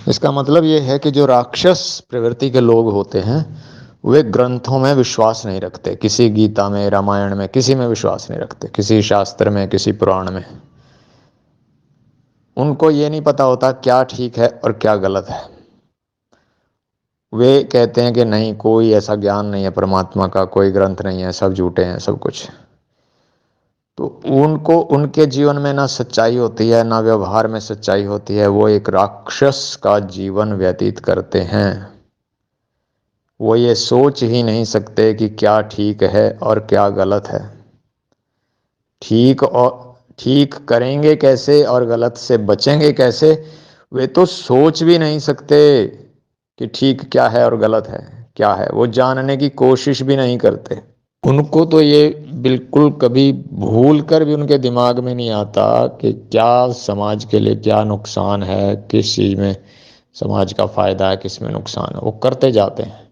इसका मतलब ये है कि जो राक्षस प्रवृत्ति के लोग होते हैं वे ग्रंथों में विश्वास नहीं रखते, किसी गीता में, रामायण में, किसी में विश्वास नहीं रखते, किसी शास्त्र में, किसी पुराण में। उनको ये नहीं पता होता क्या ठीक है और क्या गलत है। वे कहते हैं कि नहीं, कोई ऐसा ज्ञान नहीं है परमात्मा का, कोई ग्रंथ नहीं है, सब झूठे हैं सब कुछ। तो उनको, उनके जीवन में ना सच्चाई होती है ना व्यवहार में सच्चाई होती है। वो एक राक्षस का जीवन व्यतीत करते हैं। वो ये सोच ही नहीं सकते कि क्या ठीक है और क्या गलत है। ठीक करेंगे कैसे और गलत से बचेंगे कैसे, वे तो सोच भी नहीं सकते कि ठीक क्या है और गलत है क्या है। वो जानने की कोशिश भी नहीं करते। उनको तो ये बिल्कुल कभी भूल कर भी उनके दिमाग में नहीं आता कि क्या समाज के लिए क्या नुकसान है, किस चीज़ में समाज का फायदा है, किस में नुकसान है, वो करते जाते हैं।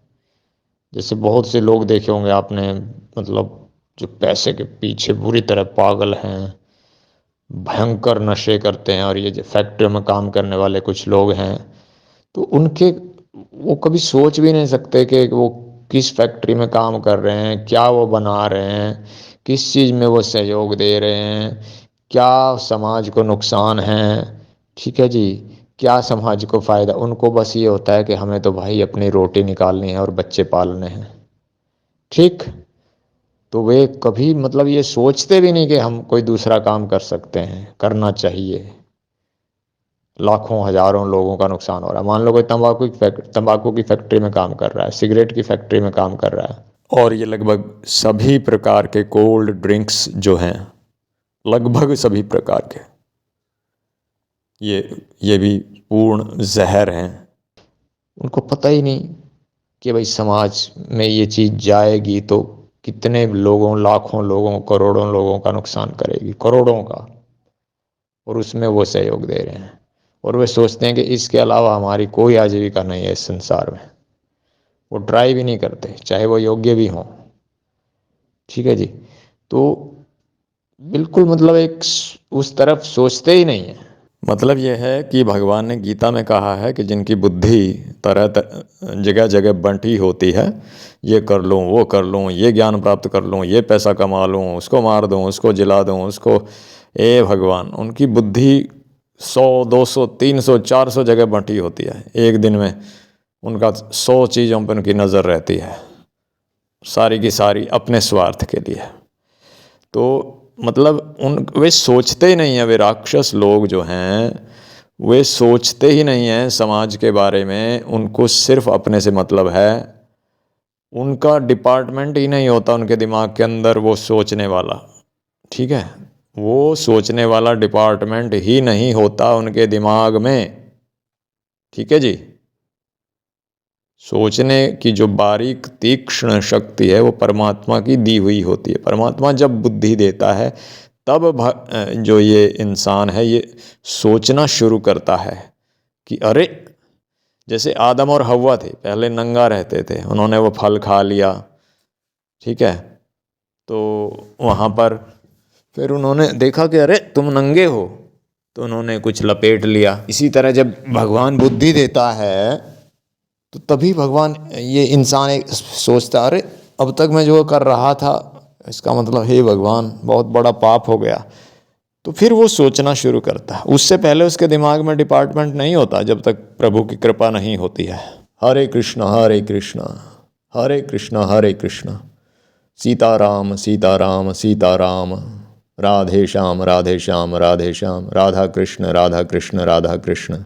जैसे बहुत से लोग देखे होंगे आपने, मतलब जो पैसे के पीछे बुरी तरह पागल हैं, भयंकर नशे करते हैं। और ये जो फैक्ट्री में काम करने वाले कुछ लोग हैं, तो उनके, वो कभी सोच भी नहीं सकते कि वो किस फैक्ट्री में काम कर रहे हैं, क्या वो बना रहे हैं, किस चीज़ में वो सहयोग दे रहे हैं, क्या समाज को नुकसान है। ठीक है जी, क्या समाज को फ़ायदा। उनको बस ये होता है कि हमें तो भाई अपनी रोटी निकालनी है और बच्चे पालने हैं। ठीक। तो वे कभी मतलब ये सोचते भी नहीं कि हम कोई दूसरा काम कर सकते हैं, करना चाहिए। लाखों हजारों लोगों का नुकसान हो रहा है। मान लो कोई तंबाकू की फैक्ट्री में काम कर रहा है, सिगरेट की फैक्ट्री में काम कर रहा है, और ये लगभग सभी प्रकार के कोल्ड ड्रिंक्स जो हैं, लगभग सभी प्रकार के, ये भी पूर्ण जहर हैं। उनको पता ही नहीं कि भाई समाज में ये चीज़ जाएगी तो कितने लोगों, लाखों लोगों, करोड़ों लोगों का नुकसान करेगी, करोड़ों का। और उसमें वो सहयोग दे रहे हैं। और वे सोचते हैं कि इसके अलावा हमारी कोई आजीविका नहीं है इस संसार में। वो ट्राई भी नहीं करते, चाहे वो योग्य भी हों। ठीक है जी। तो बिल्कुल मतलब एक उस तरफ सोचते ही नहीं है। मतलब यह है कि भगवान ने गीता में कहा है कि जिनकी बुद्धि जगह जगह बंटी होती है, ये कर लूँ, वो कर लूँ, ये ज्ञान प्राप्त कर लूँ, ये पैसा कमा लूँ, उसको मार दूँ, उसको जिला दूँ, उसको, ए भगवान, उनकी बुद्धि 100, 200, 300, 400 जगह बंटी होती है। एक दिन में उनका 100 चीज़ों पर उनकी नज़र रहती है, सारी की सारी अपने स्वार्थ के लिए। तो मतलब वे सोचते ही नहीं हैं, वे राक्षस लोग जो हैं वे सोचते ही नहीं हैं समाज के बारे में। उनको सिर्फ अपने से मतलब है। उनका डिपार्टमेंट ही नहीं होता उनके दिमाग के अंदर वो सोचने वाला। ठीक है, वो सोचने वाला डिपार्टमेंट ही नहीं होता उनके दिमाग में। ठीक है जी। सोचने की जो बारीक तीक्ष्ण शक्ति है वो परमात्मा की दी हुई होती है। परमात्मा जब बुद्धि देता है तब जो ये इंसान है ये सोचना शुरू करता है कि अरे, जैसे आदम और हव्वा थे, पहले नंगा रहते थे, उन्होंने वो फल खा लिया। ठीक है, तो वहाँ पर फिर उन्होंने देखा कि अरे तुम नंगे हो, तो उन्होंने कुछ लपेट लिया। इसी तरह जब भगवान बुद्धि देता है तो तभी भगवान, ये इंसान एक सोचता, अरे अब तक मैं जो कर रहा था इसका मतलब हे भगवान बहुत बड़ा पाप हो गया। तो फिर वो सोचना शुरू करता है। उससे पहले उसके दिमाग में डिपार्टमेंट नहीं होता जब तक प्रभु की कृपा नहीं होती है। हरे कृष्णा हरे कृष्णा हरे कृष्णा हरे कृष्णा, सीताराम सीताराम सीताराम, राधे श्याम राधे श्याम राधे श्याम, राधा कृष्ण राधा कृष्ण राधा कृष्ण।